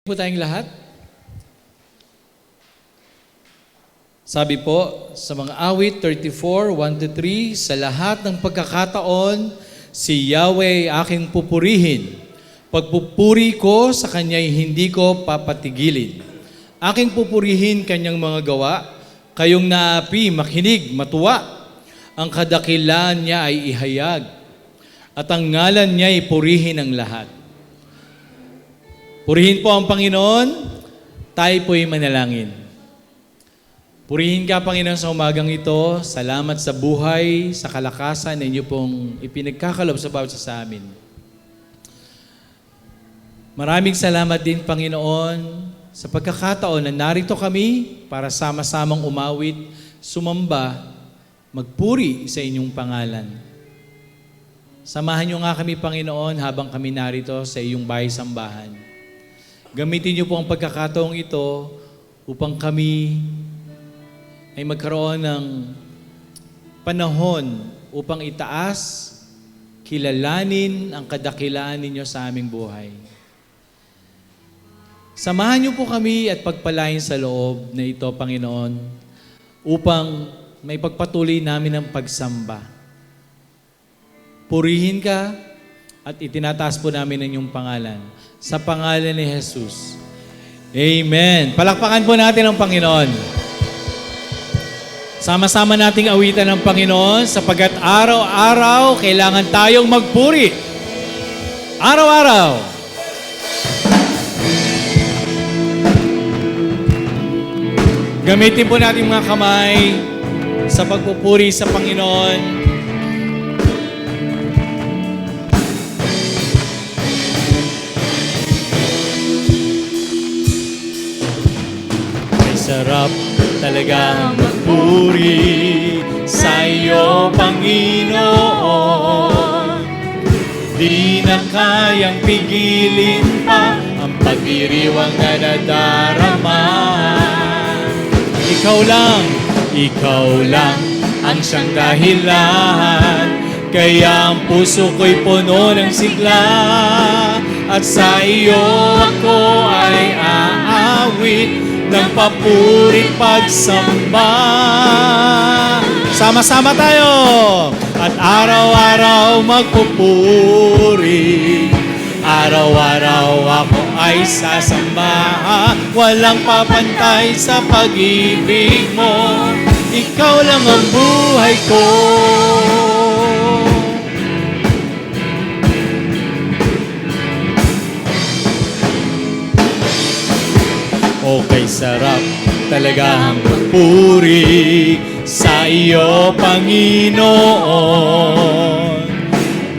Po tayong lahat. Sabi po sa mga awit 34, 1-3, sa lahat ng pagkakataon, si Yahweh aking pupurihin. Pagpupuri ko sa Kanya'y hindi ko papatigilin. Aking pupurihin Kanyang mga gawa, kayong naapi, makinig, matuwa. Ang kadakilaan niya ay ihayag, at ang ngalan niya'y purihin ang lahat. Purihin po ang Panginoon, tayo po'y manalangin. Purihin ka, Panginoon, sa umagang ito. Salamat sa buhay, sa kalakasan na inyo pong ipinagkakalob sa bawat sa amin. Maraming salamat din, Panginoon, sa pagkakataon na narito kami para sama-samang umawit, sumamba, magpuri sa inyong pangalan. Samahan niyo nga kami, Panginoon, habang kami narito sa iyong bahay-sambahan. Gamitin niyo po ang pagkakataong ito upang kami ay magkaroon ng panahon upang itaas, kilalanin ang kadakilaan ninyo sa aming buhay. Samahan niyo po kami at pagpalain sa loob na ito, Panginoon, upang may pagpatuloy namin ang pagsamba. Purihin ka at itinataas po namin ang iyong pangalan. Sa pangalan ni Jesus. Amen. Palakpakan po natin ang Panginoon. Sama-sama nating awitan ng Panginoon sapagkat araw-araw kailangan tayong magpuri. Araw-araw. Gamitin po natin mga kamay sa pagpupuri sa Panginoon. Sarap talaga magpuri sa iyo, Panginoon. Di na kayang pigilin pa ang pagdiriwang na nadarama. Ikaw lang ang siyang dahilan, kaya ang puso ko'y puno ng sigla. At sa iyo ako ay aawit ng papuri pagsamba. Sama-sama tayo! At araw-araw magpupuri. Araw-araw ako ay sasamba. Walang papantay sa pag-ibig mo. Ikaw lang ang buhay ko. Okay, sarap talaga ang magpuri sa iyo, Panginoon.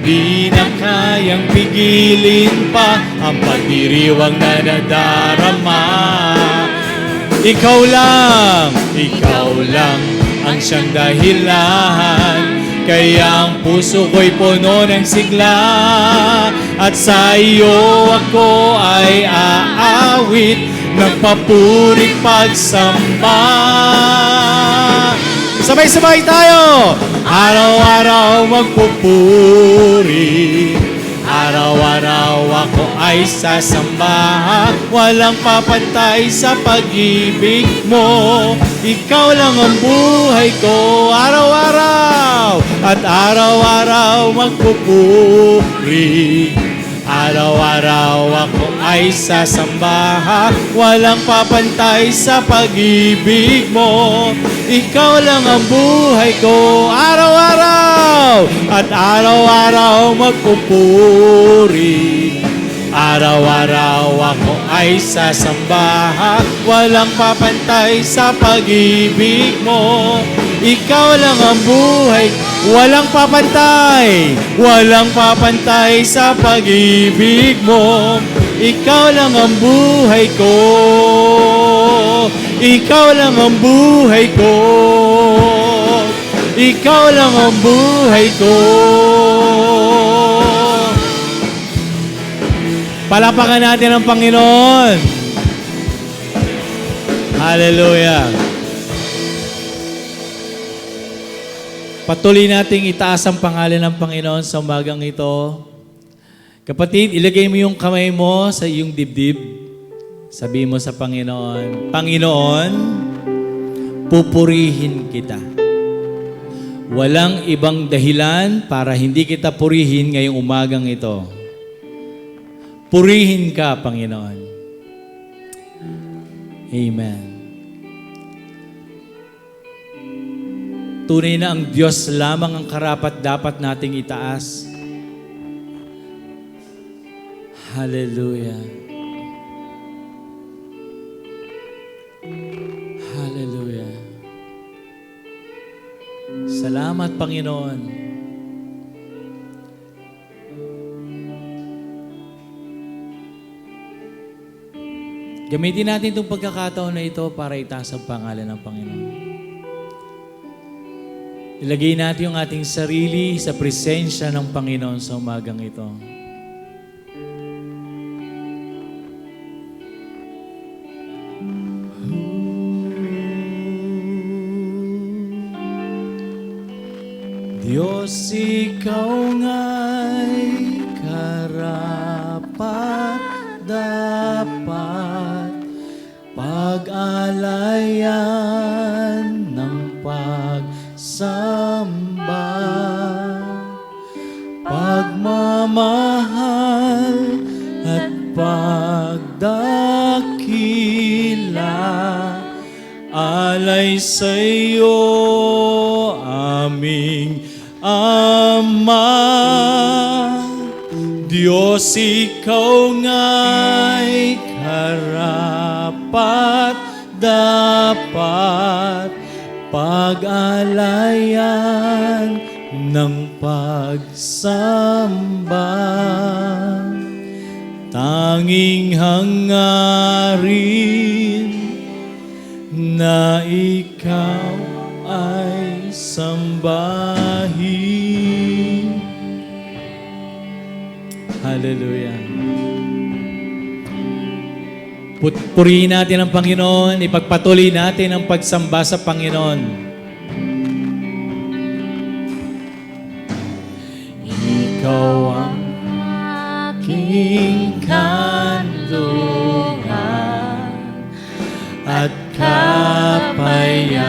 Di na kayang pigilin pa ang pagdiriwang na nadarama. Ikaw lang ang siyang dahilan, kaya ang puso ko'y puno ng sigla. At sa iyo ako ay aawit, nagpapuri pagsamba. Sabay-sabay tayo! Araw-araw magpupuri. Araw-araw ako ay sasamba. Walang papantay sa pag-ibig mo. Ikaw lang ang buhay ko. Araw-araw at araw-araw magpupuri. Araw-araw ako ay sasamba. Walang papantay sa pag-ibig mo. Ikaw lang ang buhay ko. Araw-araw at araw-araw magpupuri. Araw-araw ako ay sasamba. Walang papantay sa pag-ibig mo. Ikaw lang ang buhay ko. Walang papantay sa pag-ibig mo. Ikaw lang ang buhay ko. Ikaw lang ang buhay ko. Ikaw lang ang buhay ko. Palapakan natin ang Panginoon. Hallelujah. Patuloy nating itaas ang pangalan ng Panginoon sa umagang ito. Kapatid, ilagay mo yung kamay mo sa iyong dibdib. Sabi mo sa Panginoon, Panginoon, pupurihin kita. Walang ibang dahilan para hindi kita purihin ngayong umagang ito. Purihin ka, Panginoon. Amen. Tunay na ang Diyos lamang ang karapat-dapat nating itaas. Hallelujah. Hallelujah. Salamat, Panginoon. Gamitin natin itong pagkakataon na ito para itaas ang pangalan ng Panginoon. Ilagay natin yung ating sarili sa presensya ng Panginoon sa umagang ito. Diyos, ikaw nga'y karapat-dapat, pag-alayan ng pagsamba, pagmamahal at pagdakila, alay sa iyo aming Ama. Diyos, ikaw nga'y karapat-dapat, pag-alayan ng pagsamba, tanging hangarin na ikaw ay sambahin. Hallelujah. Purihin natin ang Panginoon, ipagpatuloy natin ang pagsamba sa Panginoon. Ikaw ang aking kanlungan at kapayapaan.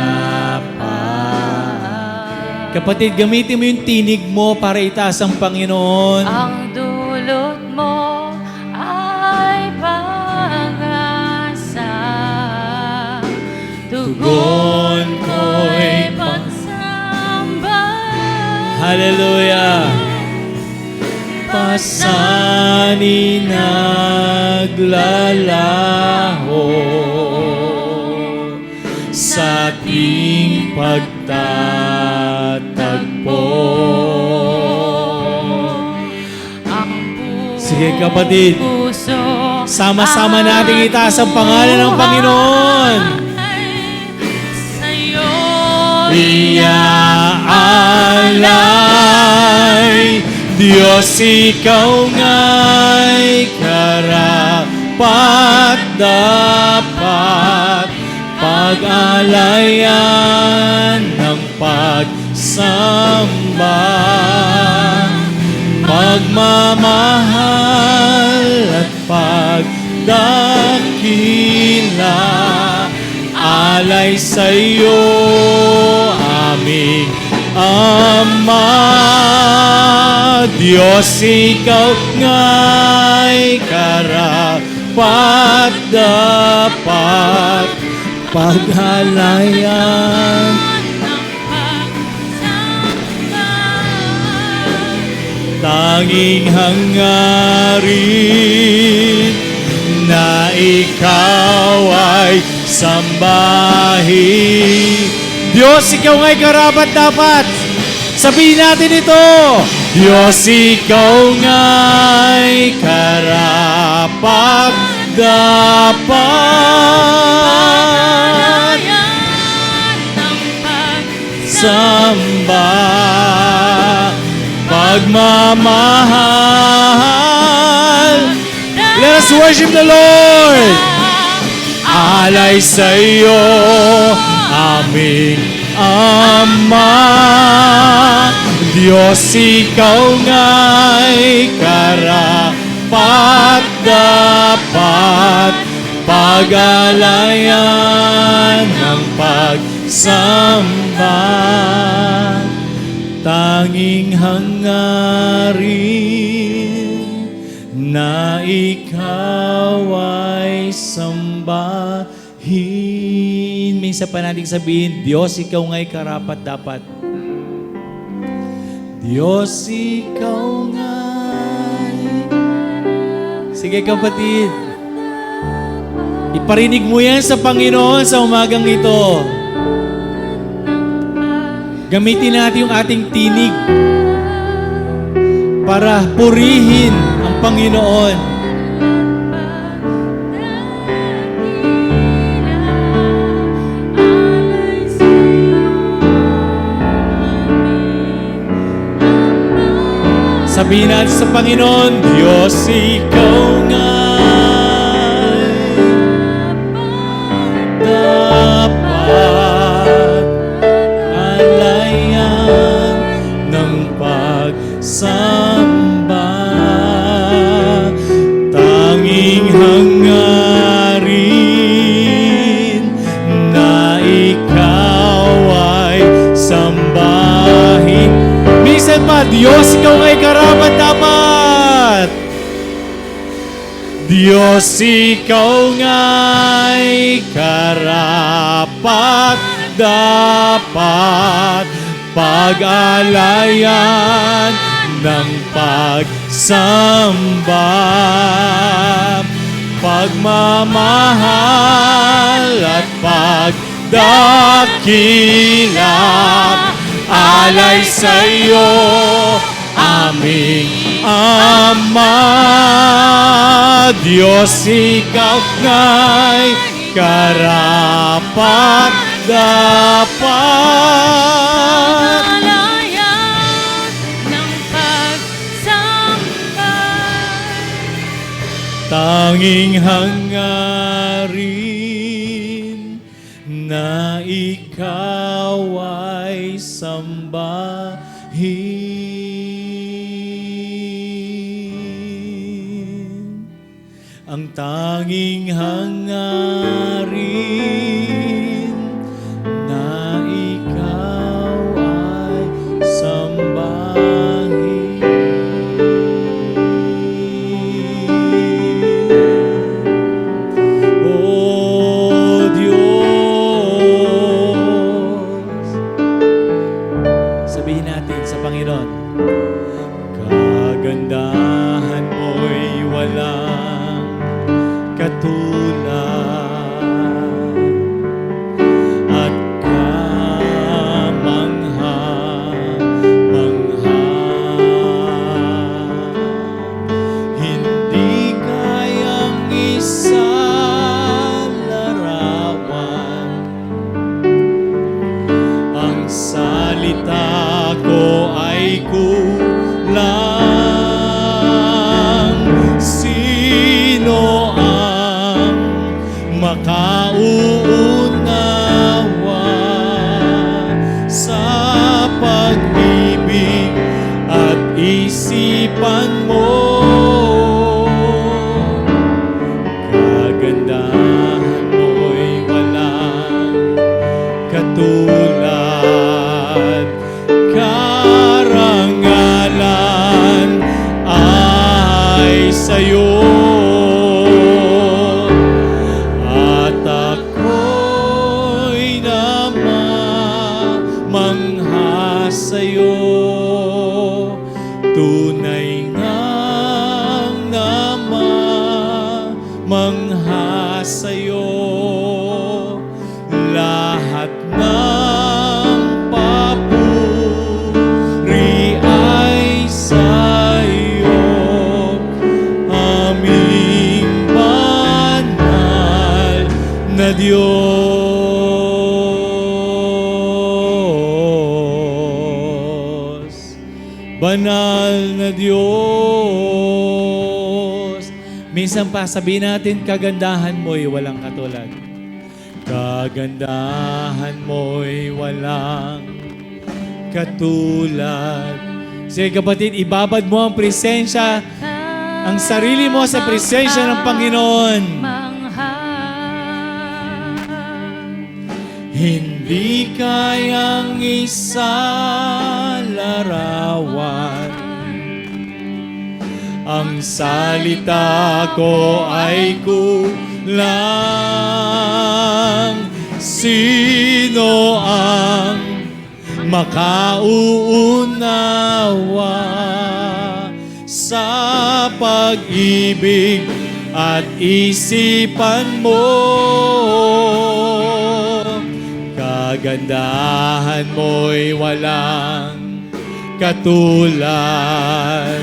Kapatid, gamitin mo yung tinig mo para itaas ang Panginoon. Ang dulot mo ay pag-asa, tugon ko'y pagsamba. Hallelujah! Pasanin naglalaho sa ating pagtatagpo. Sige kapatid, sama-sama nating itaas ang pangalan ng Panginoon. Sa'yo iaalay, Diyos, ikaw nga'y karapat-dapat, pag-alayan ng pagsamba, pagmamahal at pagdakila, alay sa iyo aming Ama. Diyos, ikaw nga'y karapat-dapat, pag-alayan tanging hangarin na ikaw ay sambahin. Diyos, ikaw nga'y karapat-dapat. Sabihin natin ito. Diyos, ikaw nga'y karapat-dapat, samba, pagmamahal. Let us worship the Lord. Alay sa iyo aming Ama. Diyos, ikaw nga'y karapat-dapat, pag-alayan ng pagsamba, tanging hangarin na ikaw ay sambahin. Minsan pa natin sabihin, Diyos, ikaw nga'y karapat dapat. Diyos, ikaw nga'y... Sige kapatid, iparinig mo yan sa Panginoon sa umagang ito. Gamitin natin yung ating tinig para purihin ang Panginoon. Sabihin natin sa Panginoon, Diyos, ikaw nga'y dapat alayan ng pagsamba, tanging hangarin na ikaw ay sambahin. Minsan pa, Diyos, ikaw nga'y karapat dapat. Diyos, ikaw nga'y karapat dapat pag-alayan ng pagsamba, pagmamahal at pagdakila alay sa'yo, aming Ama. Diyos, ikaw nga'y karapat dapat Alayan ng pagsamba, tanging hangarin na ikaw ay sambahin. Ang tanging hangarin na ikaw ay sambahin. O Diyos, sabihin natin sa Panginoon, kagandahan mo'y walang katulad at kamangha-mangha. Hindi kayang isalarawan ang salita ko ay kulang. Sino ang makauunawa sa pag-ibig at isipan mo? Kagandahan mo'y walang katulad, karangalan ay sa'yo, at ako'y namamangha sa'yo. Tunay ngang namamangha sa'yo, lahat ng papuri ay sa'yo, aming banal na Diyos. Banal na Diyos. Minsan pa sabihin natin, kagandahan mo'y walang katulad. Kagandahan mo'y walang katulad. Sige kapatid, ibabad mo ang presensya, ang sarili mo sa presensya ng Panginoon. mangha hindi kayang isalarawan. Ang salita ko ay kulang. Sino ang makauunawa sa pag-ibig at isipan mo? Kagandahan mo'y walang katulad,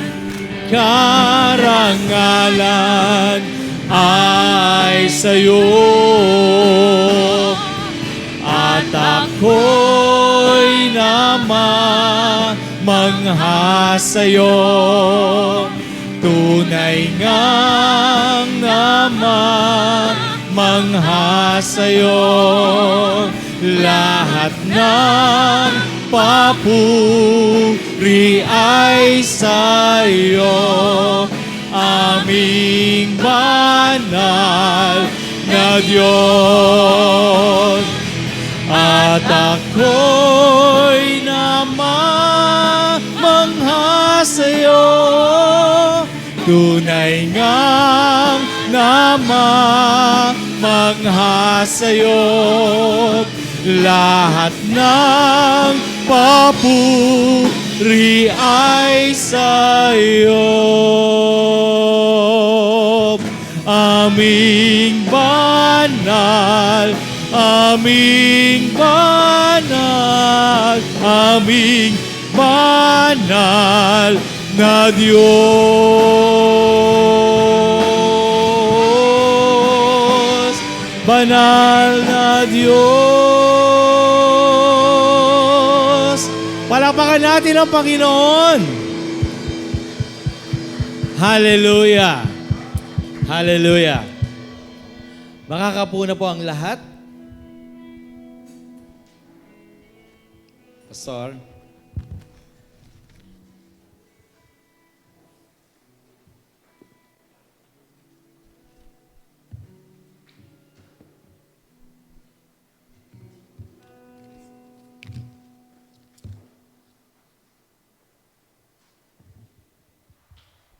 karangalan ay sa'yo, at ako'y namamangha sa'yo. Tunay ngang namamangha sa'yo. Lahat ng papuri ay sa'yo, aming banal na Diyos. At ako'y namamangha sa'yo. Tunay ngang namamangha sa'yo. Lahat ng papuri ay sa'yo, aming banal, aming banal, aming banal na Diyos, banal na Diyos. Palakpakan natin ang Panginoon. Hallelujah. Hallelujah. Makakapuna po ang lahat. Pastor.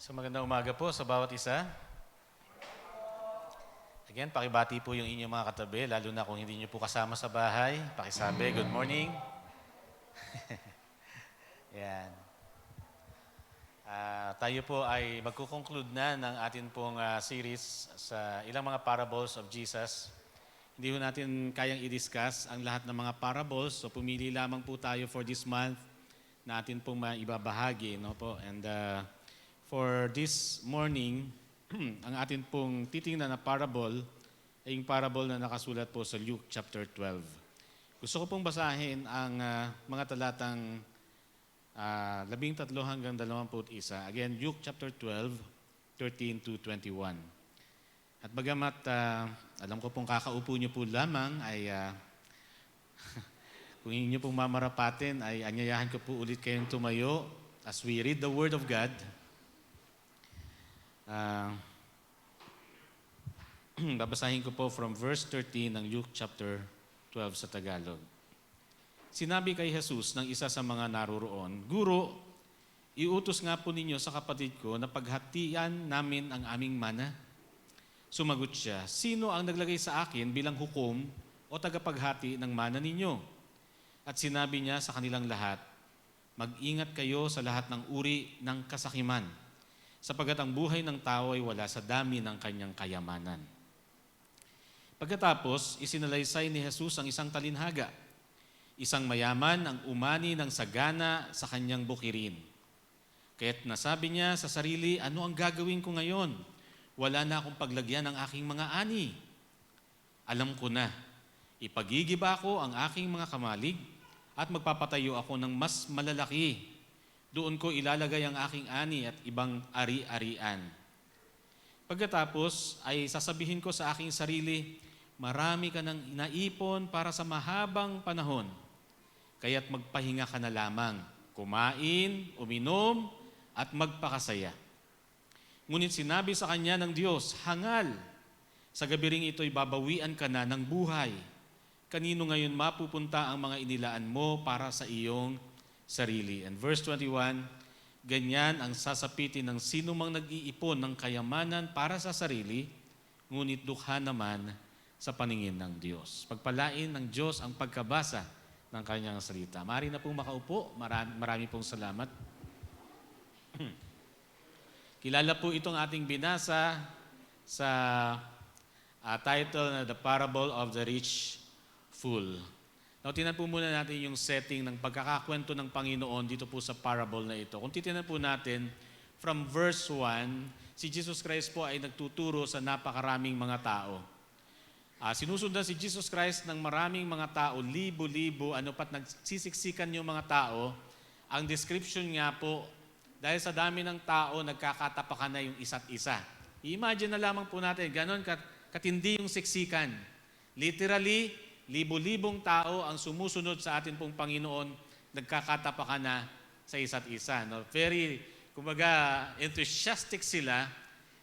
So magandang umaga po sa bawat isa. Again, pakibati po yung inyong mga katabi, lalo na kung hindi nyo po kasama sa bahay. Pakisabi, good morning. Yan. Tayo po ay magkukonclude na ng atin pong series sa ilang mga parables of Jesus. Hindi po natin kayang i-discuss ang lahat ng mga parables, so pumili lamang po tayo for this month na atin pong maibabahagi. No po? And for this morning, ang atin pong titingnan na parable ay yung parable na nakasulat po sa Luke chapter 12. Gusto ko pong basahin ang mga talatang 13 hanggang 21. Again, Luke chapter 12, 13 to 21. At bagamat alam ko pong kakaupo nyo po lamang ay kung hindi nyo pong mamarapatin ay anyayahan ko po ulit kayong tumayo as we read the Word of God. Babasahin ko po from verse 13 ng Luke chapter 12 sa Tagalog. Sinabi kay Jesus ng isa sa mga naroroon, "Guro, iutos nga po ninyo sa kapatid ko na paghatian namin ang aming mana." Sumagot siya, "Sino ang naglagay sa akin bilang hukom o tagapaghati ng mana ninyo?" At sinabi niya sa kanilang lahat, "Mag-ingat kayo sa lahat ng uri ng kasakiman, sapagkat ang buhay ng tao ay wala sa dami ng kanyang kayamanan." Pagkatapos, isinalaysay ni Jesus ang isang talinhaga. Isang mayaman ang umani ng sagana sa kanyang bukirin. Kaya't nasabi niya sa sarili, "Ano ang gagawin ko ngayon? Wala na akong paglagyan ng aking mga ani. Alam ko na, ipagigiba ko ang aking mga kamalig at magpapatayo ako ng mas malalaki. Doon ko ilalagay ang aking ani at ibang ari-arian. Pagkatapos ay sasabihin ko sa aking sarili, marami ka nang naipon para sa mahabang panahon. Kaya't magpahinga ka na lamang, kumain, uminom, at magpakasaya." Ngunit sinabi sa kanya ng Diyos, "Hangal, sa gabi ring ito'y babawian ka na ng buhay. kanino ngayon mapupunta ang mga inilaan mo para sa iyong sarili. And verse 21, ganyan ang sasapitin ng sino mang nag-iipon ng kayamanan para sa sarili, ngunit dukha naman sa paningin ng Diyos. Pagpalain ng Diyos ang pagkabasa ng kanyang salita. Maaari na pong makaupo. Marami pong salamat. Kilala po itong ating binasa sa title na The Parable of the Rich Fool. Now, tinan po muna natin yung setting ng pagkakakwento ng Panginoon dito po sa parable na ito. Kung titinan po natin, from verse 1, si Jesus Christ po ay nagtuturo sa napakaraming mga tao. Sinusundan si Jesus Christ ng maraming mga tao, libo-libo, pat nagsisiksikan yung mga tao. Ang description nga po, dahil sa dami ng tao, nagkakatapakan na yung isa't isa. I-imagine na lamang po natin, ganon katindi yung siksikan. Literally, libo-libong tao ang sumusunod sa atin pong Panginoon, nagkakatapakan na sa isa't isa. No? Very, kumbaga, enthusiastic sila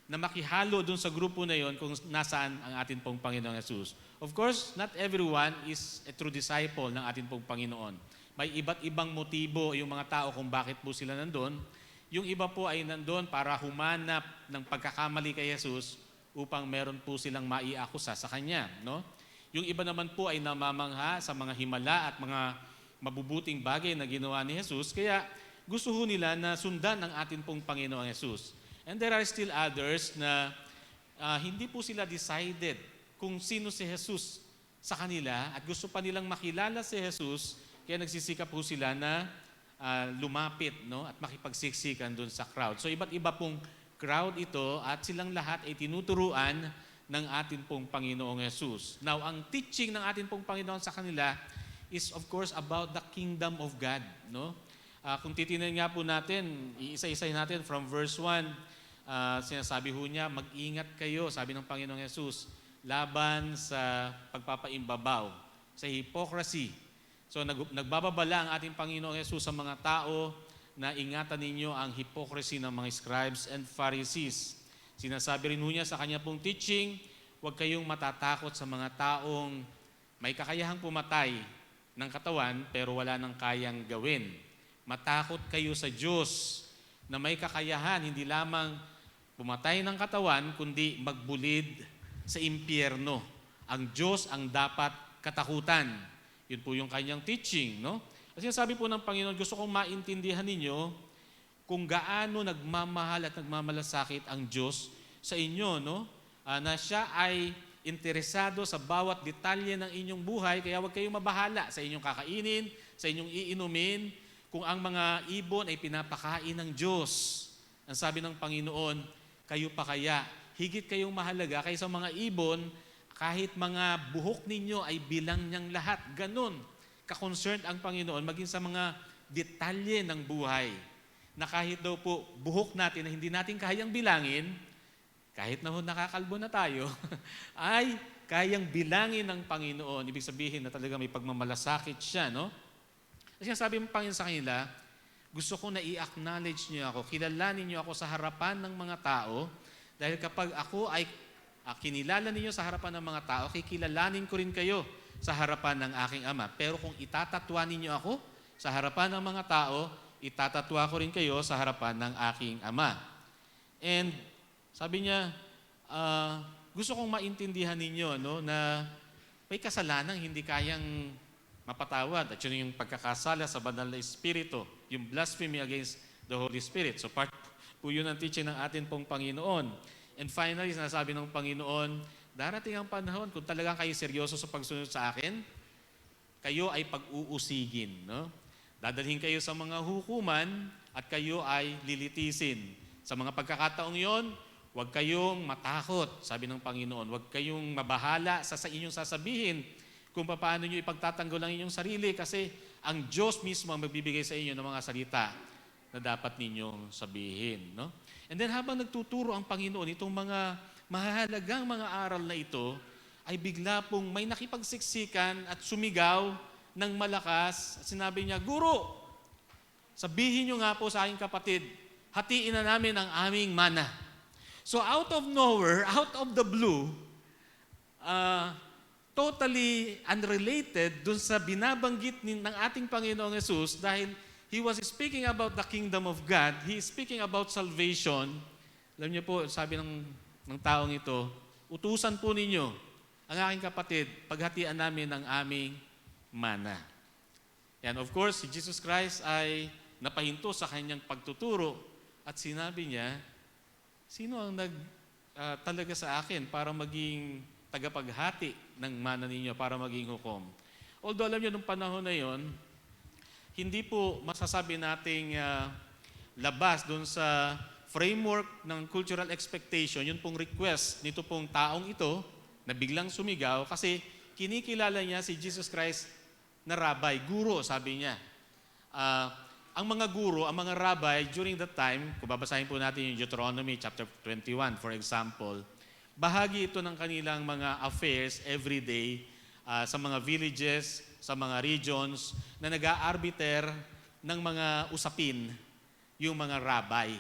na makihalo dun sa grupo na yon kung nasaan ang atin pong Panginoong Jesus. Of course, not everyone is a true disciple ng atin pong Panginoon. May iba't ibang motibo yung mga tao kung bakit po sila nandun. Yung iba po ay nandun para humanap ng pagkakamali kay Jesus upang meron po silang maiakusa sa Kanya. No? Yung iba naman po ay namamangha sa mga himala at mga mabubuting bagay na ginawa ni Jesus. Kaya gusto ho nila na sundan ang atin pong Panginoong Jesus. And there are still others na hindi po sila decided kung sino si Jesus sa kanila at gusto pa nilang makilala si Jesus, kaya nagsisikap po sila na lumapit, no, at makipagsiksikan doon sa crowd. So iba't iba pong crowd ito at silang lahat ay tinuturuan ng atin pong Panginoong Jesus. Now, ang teaching ng atin pong Panginoon sa kanila is of course about the kingdom of God. No? Kung titingnan nga po natin, iisa-isay natin from verse 1, sinasabi ho niya, mag-ingat kayo, sabi ng Panginoong Jesus, laban sa pagpapaimbabaw, sa hypocrisy. So nagbababala ang ating Panginoong Jesus sa mga tao na ingatan ninyo ang hypocrisy ng mga scribes and Pharisees. Sinasabi rin niya sa kanya pong teaching, huwag kayong matatakot sa mga taong may kakayahang pumatay ng katawan pero wala nang kayang gawin. Matakot kayo sa Diyos na may kakayahan hindi lamang pumatay ng katawan kundi magbulid sa impyerno. Ang Diyos ang dapat katakutan. Yun po yung kanyang teaching, no? Kasi sabi po ng Panginoon, gusto kong maintindihan ninyo kung gaano nagmamahal at nagmamalasakit ang Diyos sa inyo, no? Na siya ay interesado sa bawat detalye ng inyong buhay, kaya huwag kayong mabahala sa inyong kakainin, sa inyong iinumin, kung ang mga ibon ay pinapakain ng Diyos. Ang sabi ng Panginoon, kayo pa kaya, higit kayong mahalaga kaysa mga ibon, kahit mga buhok ninyo ay bilang niyang lahat. Ganon, ka-concerned ang Panginoon maging sa mga detalye ng buhay. Na kahit daw po buhok natin na hindi natin kayang bilangin, kahit na nakakalbo na tayo, ay kayang bilangin ng Panginoon. Ibig sabihin na talaga may pagmamalasakit siya, no? Kasi sabi ng Panginoon sa kanila, gusto ko na i-acknowledge niyo ako, kilalanin niyo ako sa harapan ng mga tao, dahil kapag ako ay kinilala ninyo sa harapan ng mga tao, kikilalanin ko rin kayo sa harapan ng aking Ama. Pero kung itatatwa ninyo ako sa harapan ng mga tao, itatatwa ko rin kayo sa harapan ng aking Ama. And sabi niya, gusto kong maintindihan ninyo, no, na may kasalanang hindi kayang mapatawad. At yun yung pagkakasala sa banal na Espiritu, yung blasphemy against the Holy Spirit. So part po yun ang teaching ng atin pong Panginoon. And finally, sinasabi ng Panginoon, darating ang panahon, kung talagang kayo seryoso sa pagsunod sa akin, kayo ay pag-uusigin. No? Dadalhin kayo sa mga hukuman at kayo ay lilitisin. Sa mga pagkakataong yon, huwag kayong matakot, sabi ng Panginoon. Huwag kayong mabahala sa inyong sasabihin kung paano nyo ipagtatanggol ang inyong sarili kasi ang Diyos mismo ang magbibigay sa inyo ng mga salita na dapat ninyong sabihin. No? And then habang nagtuturo ang Panginoon, itong mga mahalagang mga aral na ito, ay bigla pong may nakipagsiksikan at sumigaw ng malakas. At sinabi niya, Guro, sabihin niyo nga po sa aking kapatid, hatiin na namin ang aming mana. So out of nowhere, out of the blue, totally unrelated dun sa binabanggit ng ating Panginoong Jesus dahil He was speaking about the kingdom of God. He is speaking about salvation. Alam niyo po, sabi ng taong ito, utusan po ninyo ang aking kapatid, paghatian namin ang aming mana. And of course, si Jesus Christ ay napahinto sa kanyang pagtuturo at sinabi niya, sino ang talaga sa akin para maging tagapaghati ng mana ninyo, para maging hukom? Although alam niyo, nung panahon na yon, hindi po masasabi nating labas doon sa framework ng cultural expectation, yun pong request nito pong taong ito na biglang sumigaw kasi kinikilala niya si Jesus Christ na rabbi, guro, sabi niya. Ang mga guro, ang mga rabbi, during that time, kung babasahin po natin yung Deuteronomy chapter 21, for example, bahagi ito ng kanilang mga affairs every day sa mga villages, sa mga regions, na nag-aarbiter ng mga usapin yung mga rabbi.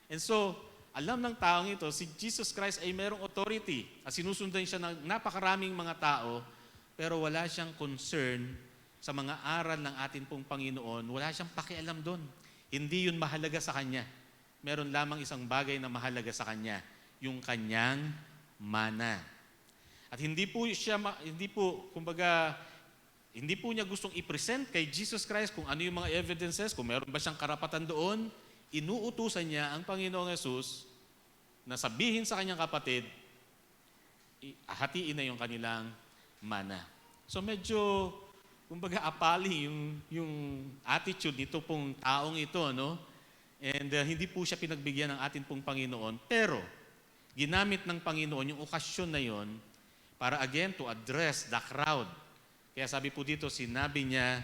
And so, alam ng taong ito, si Jesus Christ ay merong authority at sinusundan siya ng napakaraming mga tao, pero wala siyang concern sa mga aral ng atin pong Panginoon, wala siyang pakialam doon. Hindi yun mahalaga sa kanya. Meron lamang isang bagay na mahalaga sa kanya, yung kanyang mana. At hindi po niya gustong i-present kay Jesus Christ kung ano yung mga evidences, kung meron ba siyang karapatan doon. Inuutusan niya ang Panginoong Jesus na sabihin sa kanyang kapatid, hatiin na yung kanilang mana. So medyo appalling yung attitude nito pong taong ito, no? And hindi po siya pinagbigyan ng atin pong Panginoon, pero ginamit ng Panginoon yung okasyon na yon para again to address the crowd. Kaya sabi po dito, sinabi niya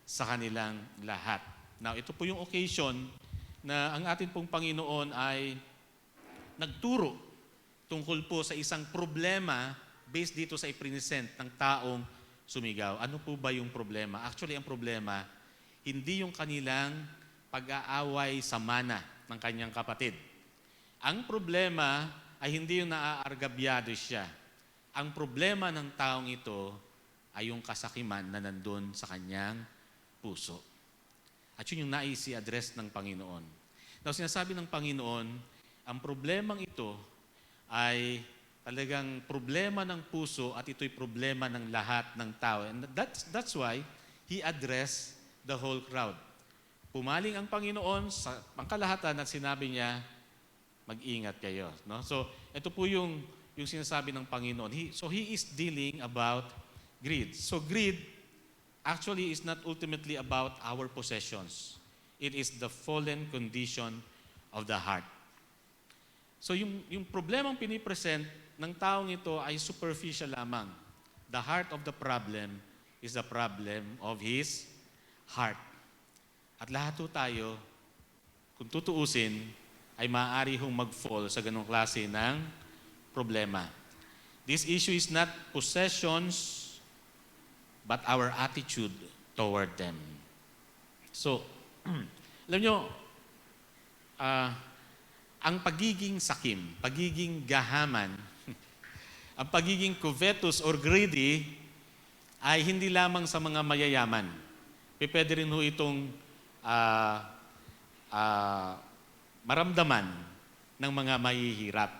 sa kanilang lahat. Now, ito po yung occasion na ang atin pong Panginoon ay nagturo tungkol po sa isang problema based dito sa iprinesent ng taong sumigaw. Ano po ba yung problema? Actually, ang problema, hindi yung kanilang pag-aaway sa mana ng kanyang kapatid. Ang problema ay hindi yung naaargabyado siya. Ang problema ng taong ito ay yung kasakiman na nandun sa kanyang puso. At yun yung nais i-address ng Panginoon. Now, sinasabi ng Panginoon, ang problemang ito ay talagang problema ng puso at ito'y problema ng lahat ng tao. And that's why He addressed the whole crowd. Pumaling ang Panginoon sa pangkalahatan at sinabi niya, mag-ingat kayo. No? So, ito po yung sinasabi ng Panginoon. He is dealing about greed. So, greed actually is not ultimately about our possessions. It is the fallen condition of the heart. So, yung problemang pinipresent ng taong ito ay superficial lamang. The heart of the problem is the problem of his heart. At lahat po tayo, kung tutuusin, ay maaari hong mag-fall sa ganong klase ng problema. This issue is not possessions, but our attitude toward them. So, alam nyo, ang pagiging sakim, pagiging gahaman, ang pagiging covetous or greedy ay hindi lamang sa mga mayayaman. Pwede rin ho itong maramdaman ng mga mahihirap.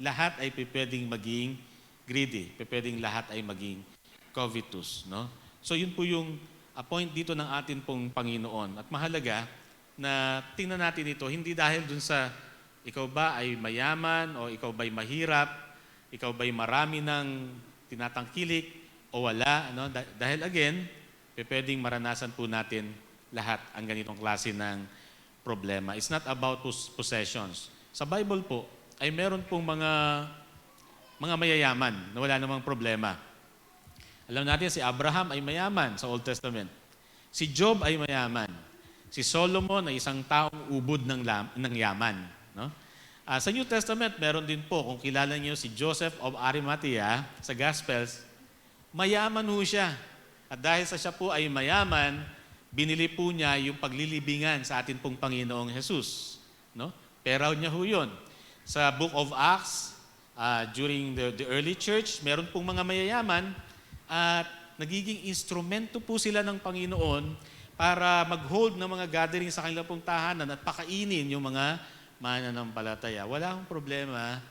Lahat ay pwedeng maging greedy. Pwedeng lahat ay maging covetous. No? So yun po yung point dito ng atin pong Panginoon. At mahalaga na tingnan natin ito, hindi dahil dun sa ikaw ba ay mayaman o ikaw ba'y mahirap, ikaw ba'y marami ng tinatangkilik o wala. No? Dahil again, pwedeng maranasan po natin lahat ang ganitong klase ng problema. It's not about possessions. Sa Bible po, ay meron pong mga mayayaman na wala namang problema. Alam natin, si Abraham ay mayaman sa Old Testament. Si Job ay mayaman. Si Solomon ay isang taong ubod ng yaman. No? Sa New Testament, meron din po, kung kilala niyo si Joseph of Arimathea sa Gospels, mayaman ho siya. At dahil sa siya po ay mayaman, binili po niya yung paglilibingan sa atin pong Panginoong Jesus. No? Peraw niya ho yun. Sa Book of Acts, during the early church, meron pong mga mayayaman at nagiging instrumento po sila ng Panginoon para mag-hold ng mga gathering sa kanilang pong tahanan at pakainin yung mga mananampalataya. Wala akong problema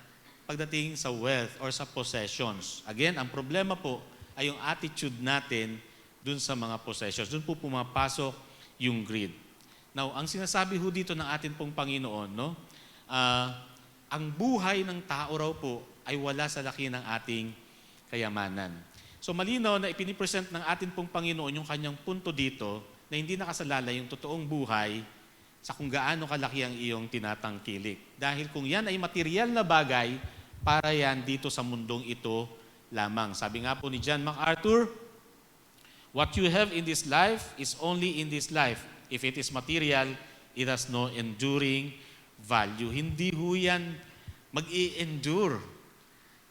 pagdating sa wealth or sa possessions. Again, ang problema po ay yung attitude natin dun sa mga possessions. Dun po pumapasok yung greed. Now, ang sinasabi ho dito ng atin pong Panginoon, no? Ang buhay ng tao raw po ay wala sa laki ng ating kayamanan. So malinaw na ipinipresent ng atin pong Panginoon yung kanyang punto dito na hindi nakasalala yung totoong buhay sa kung gaano kalaki ang iyong tinatangkilik. Dahil kung yan ay material na bagay, para yan dito sa mundong ito lamang. Sabi nga po ni John MacArthur, what you have in this life is only in this life. If it is material, it has no enduring value. Hindi ho yan mag-i-endure.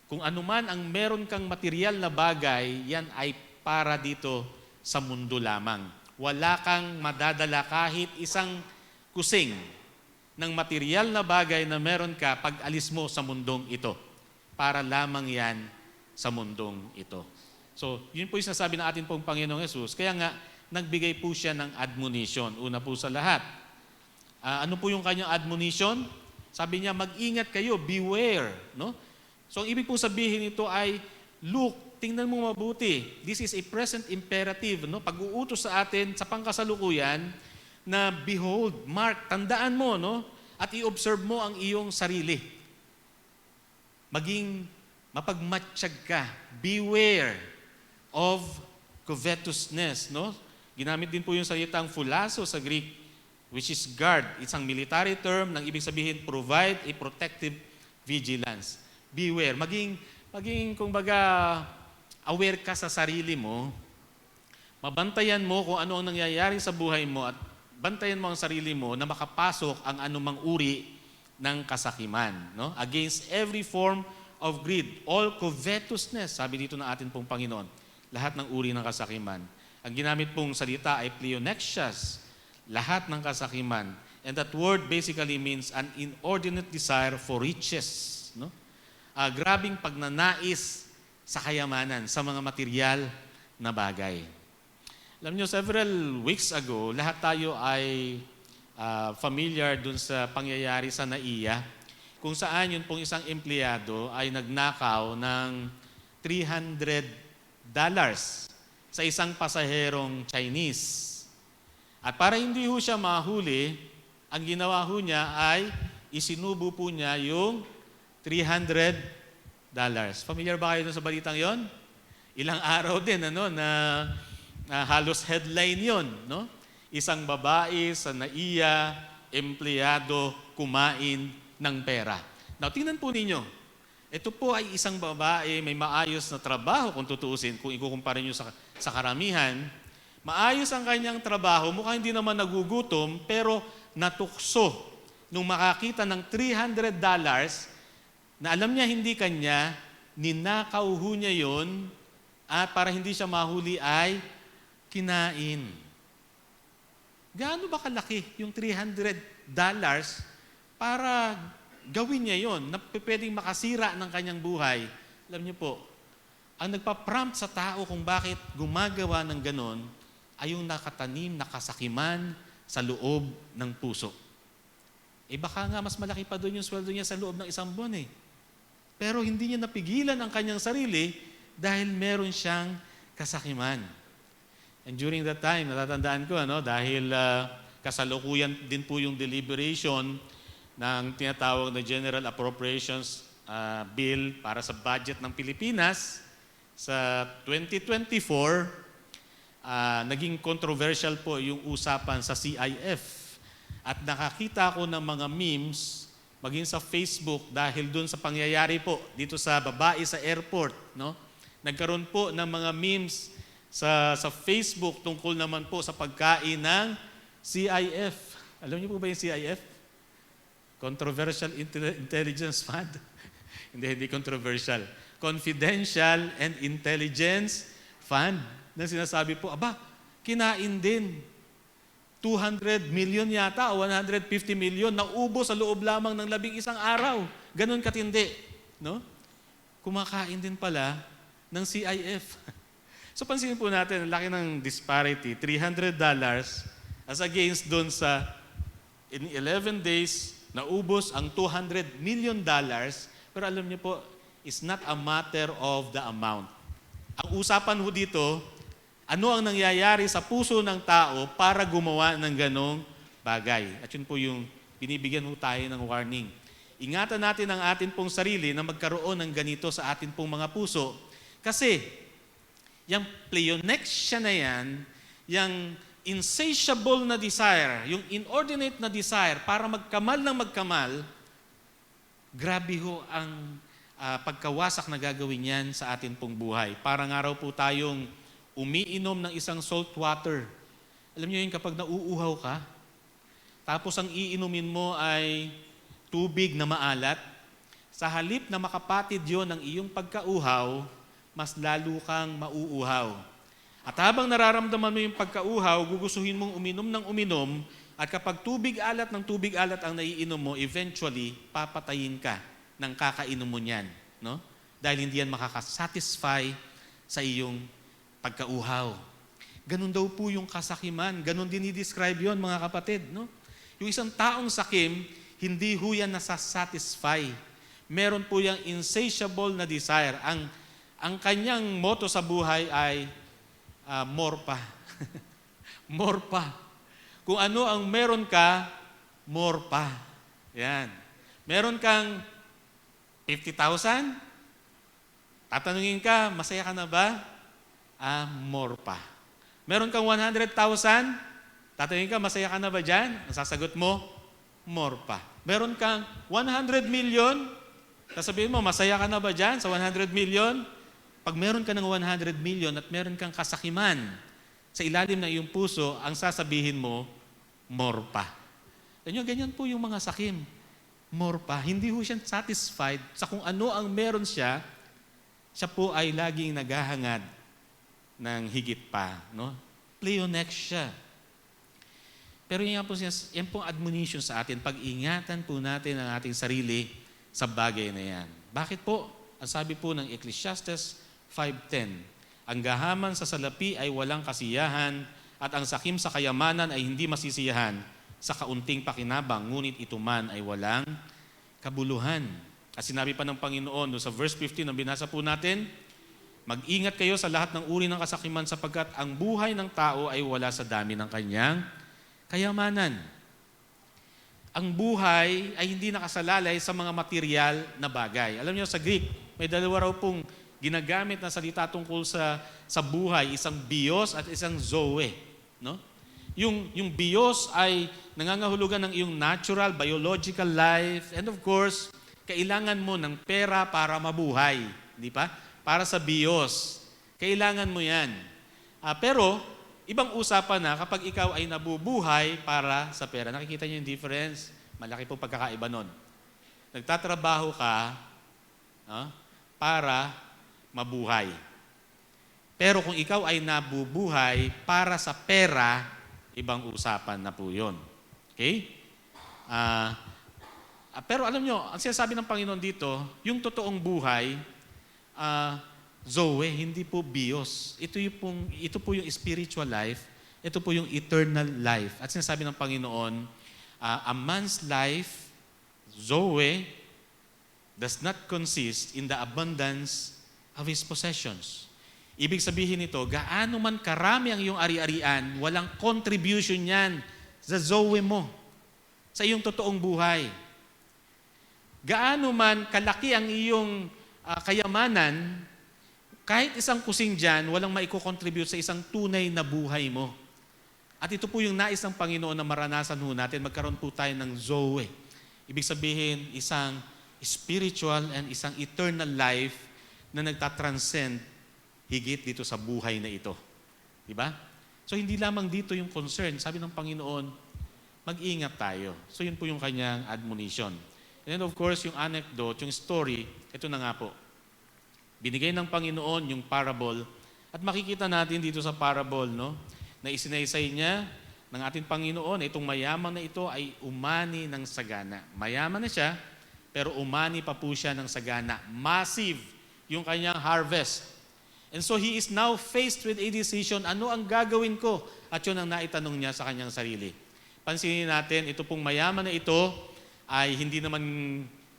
Kung anuman ang meron kang material na bagay, yan ay para dito sa mundo lamang. Wala kang madadala kahit isang kusing ng material na bagay na meron ka pag alis mo sa mundong ito. Para lamang yan sa mundong ito. So, yun po yung sinasabi ng atin pong Panginoong Yesus. Kaya nga, nagbigay po siya ng admonition. Una po sa lahat. Ano po yung kanyang admonition? Sabi niya, mag-ingat kayo, beware. No? So, ang ibig po sabihin nito ay, look, tingnan mo mabuti. This is a present imperative. No? Pag-uutos sa atin sa pangkasalukuyan na behold, mark, tandaan mo, no? At i-observe mo ang iyong sarili. Maging mapagmatsyag ka. Beware of covetousness. No? Ginamit din po yung salitang phulasso sa Greek, which is guard. It's ang military term nang ibig sabihin provide a protective vigilance. Beware. Maging kumbaga, aware ka sa sarili mo. Mabantayan mo kung ano ang nangyayari sa buhay mo at bantayan mo ang sarili mo na makapasok ang anumang uri ng kasakiman. No? Against every form of greed. All covetousness, sabi dito ng atin pong Panginoon. Lahat ng uri ng kasakiman. Ang ginamit pong salita ay pleonexias. Lahat ng kasakiman. And that word basically means an inordinate desire for riches. No? Grabing pagnanais sa kayamanan, sa mga material na bagay. Alam nyo, several weeks ago, lahat tayo ay familiar dun sa pangyayari sa NAIA, kung saan yun pong isang empleyado ay nagnakaw ng $300 sa isang pasaherong Chinese. At para hindi ho siya mahuli, ang ginawa ho niya ay isinubo po niya yung $300. Familiar ba kayo dun sa balitang yon? Ilang araw din na halos headline yon, no? Isang babae sa NAIA, empleyado, kumain ng pera. Now, tingnan po ninyo. Ito po ay isang babae, may maayos na trabaho kung tutuusin, kung ikukumpara nyo sa karamihan. Maayos ang kanyang trabaho, mukhang hindi naman nagugutom, pero natukso nung makakita ng $300 na alam niya hindi kanya, ninakaw ho niya yun, at para hindi siya mahuli ay kinain. Gaano ba kalaki yung $300 para gawin niya yon na pwedeng makasira ng kanyang buhay? Alam niyo po, ang nagpa-prompt sa tao kung bakit gumagawa ng ganon ay yung nakatanim na kasakiman sa loob ng puso. Baka nga mas malaki pa doon yung sweldo niya sa loob ng isang buwan eh. Pero hindi niya napigilan ang kanyang sarili dahil meron siyang kasakiman. And during that time, natatandaan ko, dahil kasalukuyan din po yung deliberation ng tinatawag na General Appropriations Bill para sa budget ng Pilipinas sa 2024, naging controversial po yung usapan sa CIF. At nakakita ko ng mga memes, maging sa Facebook, dahil dun sa pangyayari po dito sa babae sa airport. No? Nagkaroon po ng mga memes sa Facebook tungkol naman po sa pagkain ng CIF. Alam niyo po ba yung CIF? Controversial Intelligence Fund? hindi controversial. Confidential and Intelligence Fund. Na sinasabi po, kinain din. 200 million yata o 150 million na ubo sa loob lamang ng 11 araw. Ganon katindi. No? Kumakain din pala ng CIF. So pansinin po natin, ang laki ng disparity, $300 as against doon sa in 11 days, naubos ang $200 million. Pero alam niyo po, it's not a matter of the amount. Ang usapan ho dito, ano ang nangyayari sa puso ng tao para gumawa ng ganong bagay. At yun po yung binibigyan ho tayo ng warning. Ingatan natin ang atin pong sarili na magkaroon ng ganito sa atin pong mga puso. Kasi, yung pleonexia na yan, yung insatiable na desire, yung inordinate na desire para magkamal ng magkamal, grabe ho ang pagkawasak na gagawin yan sa atin pong buhay. Parang araw po tayong umiinom ng isang salt water. Alam niyo yun, kapag nauuhaw ka, tapos ang iinumin mo ay tubig na maalat, sa halip na makapatid yon ng iyong pagkauhaw, mas lalo kang mauuhaw. At habang nararamdaman mo yung pagkauhaw, gugustuhin mong uminom ng uminom, at kapag tubig alat ng tubig alat ang naiinom mo, eventually, papatayin ka ng kakainom mo niyan. No? Dahil hindi yan makakasatisfy sa iyong pagkauhaw. Ganun daw po yung kasakiman. Ganun din i-describe yon mga kapatid. No? Yung isang taong sakim, hindi ho yan nasasatisfy. Meron po yung insatiable na desire. Ang kanyang motto sa buhay ay more pa. More pa. Kung ano ang meron ka, more pa. Yan. Meron kang 50,000, tatanungin ka, masaya ka na ba? More pa. Meron kang 100,000, tatanungin ka, masaya ka na ba dyan? Ang sasagot mo, more pa. Meron kang 100 million, sasabihin mo, masaya ka na ba dyan sa 100 million? Pag meron ka ng 100 million at meron kang kasakiman sa ilalim ng iyong puso, ang sasabihin mo, more pa. Ganyan po yung mga sakim. More pa. Hindi ho siya satisfied sa kung ano ang meron siya, siya po ay laging naghahangad ng higit pa. No? Pleonexia. Pero yan pong admonition sa atin, pag-ingatan po natin ang ating sarili sa bagay na yan. Bakit po? Ang sabi po ng Ecclesiastes 5:10, ang gahaman sa salapi ay walang kasiyahan at ang sakim sa kayamanan ay hindi masisiyahan sa kaunting pakinabang, ngunit ito man ay walang kabuluhan. At sinabi pa ng Panginoon doon sa verse 15 na binasa po natin, mag-ingat kayo sa lahat ng uri ng kasakiman sapagkat ang buhay ng tao ay wala sa dami ng kanyang kayamanan. Ang buhay ay hindi nakasalalay sa mga material na bagay. Alam niyo sa Greek, may dalawa raw pong ginagamit na salita tungkol sa buhay, isang bios at isang zoe. No? Yung bios ay nangangahulugan ng iyong natural, biological life. And of course, kailangan mo ng pera para mabuhay. Di ba? Para sa bios. Kailangan mo yan. Pero, ibang usapan na kapag ikaw ay nabubuhay para sa pera. Nakikita niyo yung difference? Malaki po pagkakaiba nun. Nagtatrabaho ka para mabuhay. Pero kung ikaw ay nabubuhay para sa pera, ibang usapan na po yun. Okay? Pero alam nyo, ang sinasabi ng Panginoon dito, yung totoong buhay, zoe, hindi po bios. Ito po yung spiritual life, ito po yung eternal life. At sinasabi ng Panginoon, a man's life, zoe, does not consist in the abundance of his possessions. Ibig sabihin nito, gaano man karami ang iyong ari-arian, walang contribution yan sa zoe mo, sa iyong totoong buhay. Gaano man kalaki ang iyong kayamanan, kahit isang kusing dyan, walang maiko-contribute sa isang tunay na buhay mo. At ito po yung nais ng Panginoon na maranasan ho natin, magkaroon po tayo ng zoe. Ibig sabihin, isang spiritual and isang eternal life na nagtatranscend higit dito sa buhay na ito. Diba? So hindi lamang dito yung concern. Sabi ng Panginoon, mag-ingat tayo. So yun po yung kanyang admonition. And then of course, yung anecdote, yung story, ito na nga po. Binigay ng Panginoon yung parable. At makikita natin dito sa parable, no, na isinaysay niya ng ating Panginoon, itong mayaman na ito ay umani ng sagana. Mayaman na siya, pero umani pa po siya ng sagana. Massive yung kanyang harvest. And so he is now faced with a decision, ano ang gagawin ko? At yun ang naitanong niya sa kanyang sarili. Pansinin natin, ito pong mayaman na ito ay hindi naman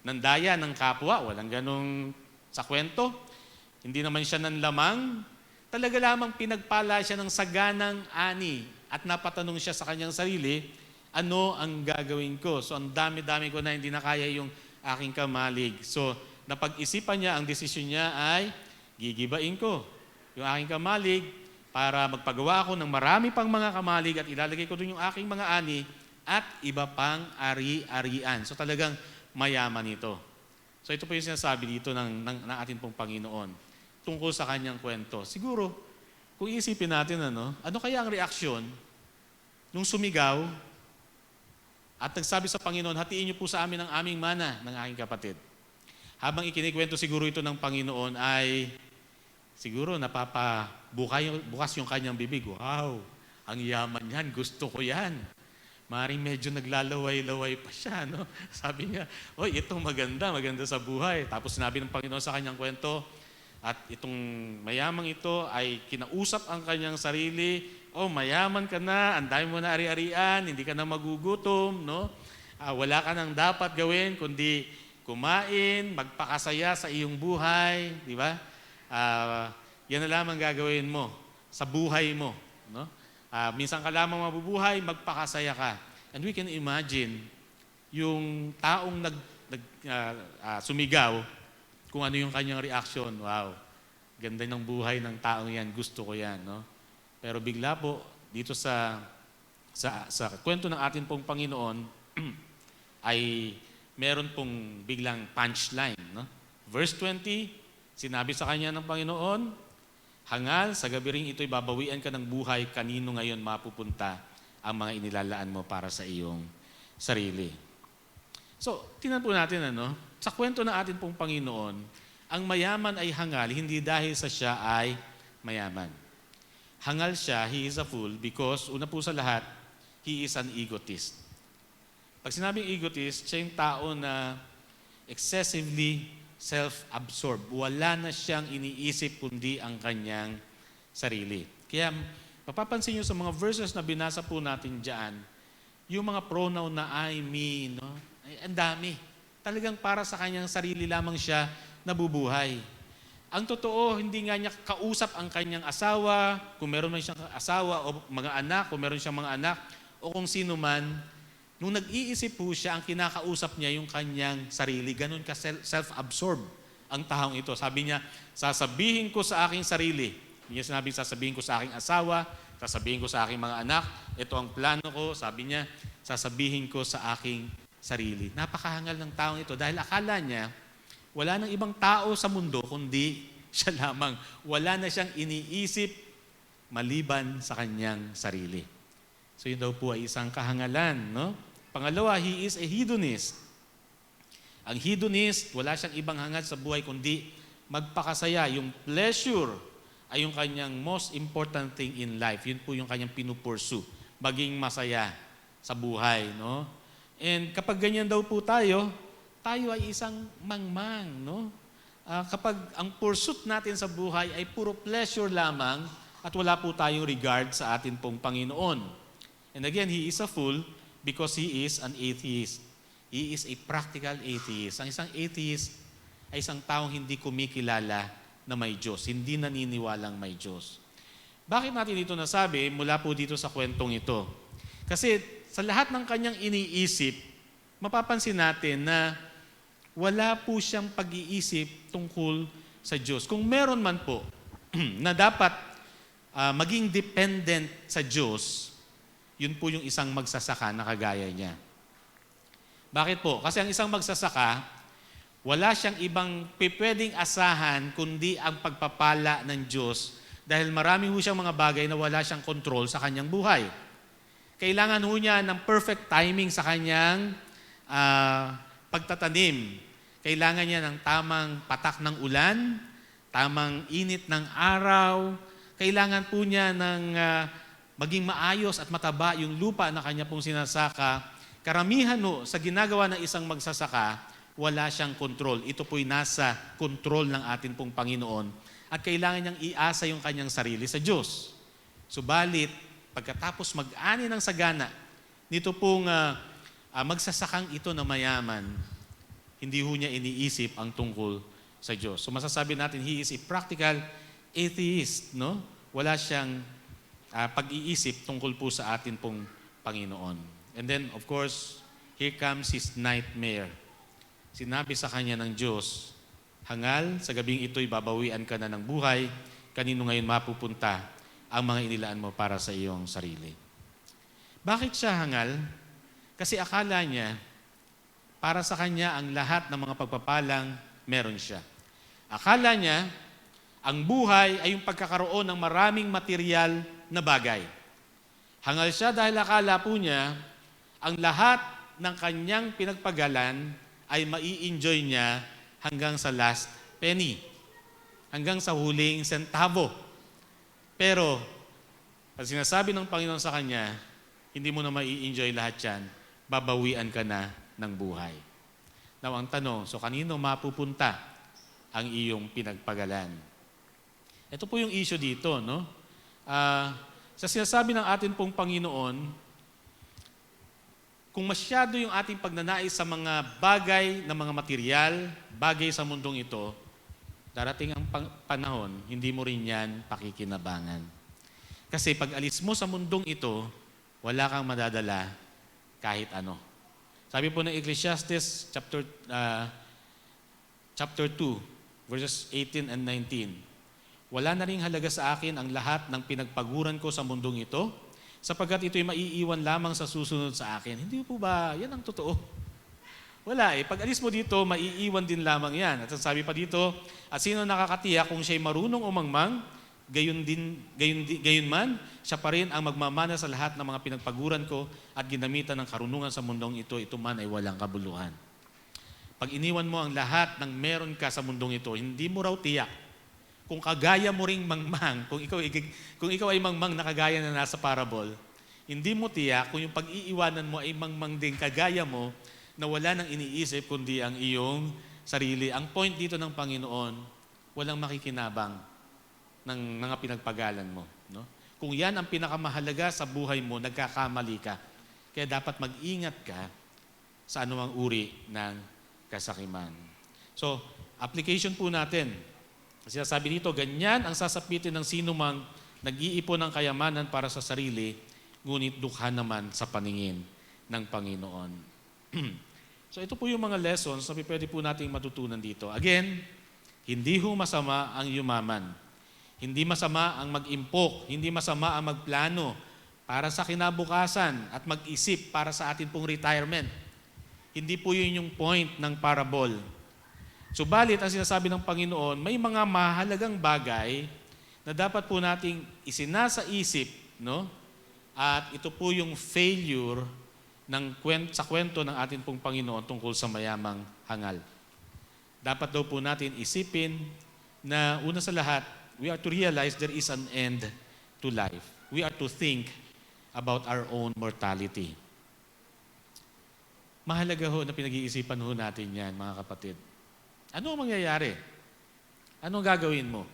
nandaya ng kapwa, walang ganong sa kwento. Hindi naman siya nanlamang. Talaga lamang pinagpala siya ng saganang ani at napatanong siya sa kanyang sarili, ano ang gagawin ko? So ang dami-dami ko na hindi na kaya yung aking kamalig. So napag-isipan niya, ang desisyon niya ay gigibain ko yung aking kamalig para magpagawa ako ng marami pang mga kamalig at ilalagay ko doon yung aking mga ani at iba pang ari-arian. So talagang mayaman ito. So ito po yung sinasabi dito ng ating pong Panginoon tungkol sa kanyang kwento. Siguro, kung iisipin natin ano kaya ang reaksyon nung sumigaw at nagsabi sa Panginoon, hatiin niyo po sa amin ang aming mana ng aking kapatid. Habang ikinikwento siguro ito ng Panginoon ay siguro bukas yung kanyang bibig. Wow, ang yaman yan, gusto ko yan. Maring medyo naglalaway-laway pa siya, no? Sabi niya, oy, ito maganda sa buhay. Tapos sinabi ng Panginoon sa kanyang kwento, at itong mayamang ito ay kinausap ang kanyang sarili, mayaman ka na, ang dami mo na ari-arian, hindi ka na magugutom, no? Wala ka nang dapat gawin, kundi kumain, magpakasaya sa iyong buhay, di ba? Yan na lamang gagawin mo sa buhay mo. No? Minsan ka lamang mabubuhay, magpakasaya ka. And we can imagine yung taong sumigaw, kung ano yung kanyang reaction. Wow, ganda ng buhay ng taong yan, gusto ko yan. No? Pero bigla po, dito sa kwento ng ating pong Panginoon, ay meron pong biglang punchline. No? Verse 20, sinabi sa kanya ng Panginoon, hangal, sa gabi ring ito'y babawian ka ng buhay, kanino ngayon mapupunta ang mga inilalaan mo para sa iyong sarili. So, tingnan po natin, sa kwento ng ating pong Panginoon, ang mayaman ay hangal, hindi dahil sa siya ay mayaman. Hangal siya, he is a fool, because, una po sa lahat, he is an egotist. Pag sinabing egotist, siya yung tao na excessively self-absorbed. Wala na siyang iniisip kundi ang kanyang sarili. Kaya mapapansin nyo sa mga verses na binasa po natin dyan, yung mga pronoun na I, me, no? Ay, ang dami. Talagang para sa kanyang sarili lamang siya nabubuhay. Ang totoo, hindi nga niya kausap ang kanyang asawa, kung meron man siyang asawa o mga anak, kung meron siyang mga anak, o kung sino man. Nung nag-iisip po siya, ang kinakausap niya yung kanyang sarili. Ganun ka self-absorbed ang taong ito. Sabi niya, sasabihin ko sa aking sarili. Hindi niya sinabing sasabihin ko sa aking asawa, sasabihin ko sa aking mga anak, ito ang plano ko. Sabi niya, sasabihin ko sa aking sarili. Napakahangal ng taong ito dahil akala niya, wala nang ibang tao sa mundo kundi siya lamang. Wala na siyang iniisip maliban sa kanyang sarili. So yun daw po ay isang kahangalan, no? Pangalawa, he is a hedonist. Ang hedonist, wala siyang ibang hangad sa buhay kundi magpakasaya. Yung pleasure ay yung kanyang most important thing in life. Yun po yung kanyang pinupursue. Maging masaya sa buhay, no? And kapag ganyan daw po tayo ay isang mangmang, no? Kapag ang pursuit natin sa buhay ay puro pleasure lamang at wala po tayong regard sa atin pong Panginoon. And again, he is a fool because he is an atheist. He is a practical atheist. Ang isang atheist ay isang taong hindi kumikilala na may Diyos, hindi naniniwalang may Diyos. Bakit natin ito nasabi? Mula po dito sa kwentong ito. Kasi sa lahat ng kanyang iniisip, mapapansin natin na wala po siyang pag-iisip tungkol sa Diyos. Kung meron man po na dapat maging dependent sa Diyos, yun po yung isang magsasaka na kagaya niya. Bakit po? Kasi ang isang magsasaka, wala siyang ibang pwedeng asahan kundi ang pagpapala ng Diyos dahil marami ho siyang mga bagay na wala siyang control sa kanyang buhay. Kailangan ho niya ng perfect timing sa kanyang pagtatanim. Kailangan niya ng tamang patak ng ulan, tamang init ng araw. Kailangan po niya ng maging maayos at mataba yung lupa na kanya pong sinasaka. Karamihan sa ginagawa ng isang magsasaka, wala siyang control. Ito po'y nasa control ng atin pong Panginoon at kailangan niyang iasa yung kanyang sarili sa Diyos. Subalit, pagkatapos mag-ani ng sagana, nito pong magsasakang ito na mayaman, hindi ho niya iniisip ang tungkol sa Diyos. So masasabi natin, he is a practical atheist, no? Wala siyang pag-iisip tungkol po sa atin pong Panginoon. And then, of course, here comes his nightmare. Sinabi sa kanya ng Diyos, hangal, sa gabing ito'y babawian ka na ng buhay, kanino ngayon mapupunta ang mga inilaan mo para sa iyong sarili. Bakit siya hangal? Kasi akala niya, para sa kanya ang lahat ng mga pagpapalang meron siya. Akala niya, ang buhay ay yung pagkakaroon ng maraming material na bagay. Hangal siya dahil akala po niya, ang lahat ng kanyang pinagpagalan ay mai-enjoy niya hanggang sa last penny, hanggang sa huling sentavo. Pero, ang sinasabi ng Panginoon sa kanya, hindi mo na mai-enjoy lahat yan, babawian ka na ng buhay. Now, ang tanong, so kanino mapupunta ang iyong pinagpagalan? Ito po yung issue dito, no? Sa sinasabi ng atin pong Panginoon, kung masyado yung ating pagnanais sa mga bagay na mga material, bagay sa mundong ito, darating ang panahon, hindi mo rin yan pakikinabangan. Kasi pag alis mo sa mundong ito, wala kang madadala kahit ano. Sabi po ng Ecclesiastes chapter 2, verses 18 and 19, wala na ring halaga sa akin ang lahat ng pinagpaguran ko sa mundong ito, sapagkat ito'y maiiwan lamang sa susunod sa akin. Hindi po ba? Yan ang totoo. Wala eh. Pag alis mo dito, maiiwan din lamang yan. At sabi pa dito, at sino nakakatiyak kung siya'y marunong umangmang, gayon man, siya pa rin ang magmamana sa lahat ng mga pinagpaguran ko at ginamitan ng karunungan sa mundong ito man ay walang kabuluhan. Pag iniwan mo ang lahat ng meron ka sa mundong ito, hindi mo raw tiyak kung kagaya mo ring mangmang, kung ikaw ay mangmang na kagaya na nasa parable, hindi mo tiyak kung yung pag-iiwanan mo ay mangmang din kagaya mo na wala nang iniisip kundi ang iyong sarili. Ang point dito ng Panginoon, walang makikinabang ng mga pinagpagalan mo. No? Kung yan ang pinakamahalaga sa buhay mo, nagkakamali ka. Kaya dapat mag-ingat ka sa anumang uri ng kasakiman. So, application po natin. Sinasabi dito, ganyan ang sasapitin ng sinumang nag-iipon ng kayamanan para sa sarili, ngunit dukha naman sa paningin ng Panginoon. So ito po yung mga lessons na pwede po nating matutunan dito. Again, hindi ho masama ang yumaman. Hindi masama ang mag-impok. Hindi masama ang magplano para sa kinabukasan at mag-isip para sa atin pong retirement. Hindi po yun yung point ng parable. Subalit, ang sinasabi ng Panginoon, may mga mahalagang bagay na dapat po nating isinasaisip, no? At ito po yung failure sa kwento ng ating pong Panginoon tungkol sa mayamang hangal. Dapat daw po natin isipin na una sa lahat, we are to realize there is an end to life. We are to think about our own mortality. Mahalaga ho na pinag-iisipan ho natin yan, mga kapatid. Ano ang mangyayari? Ano ang gagawin mo?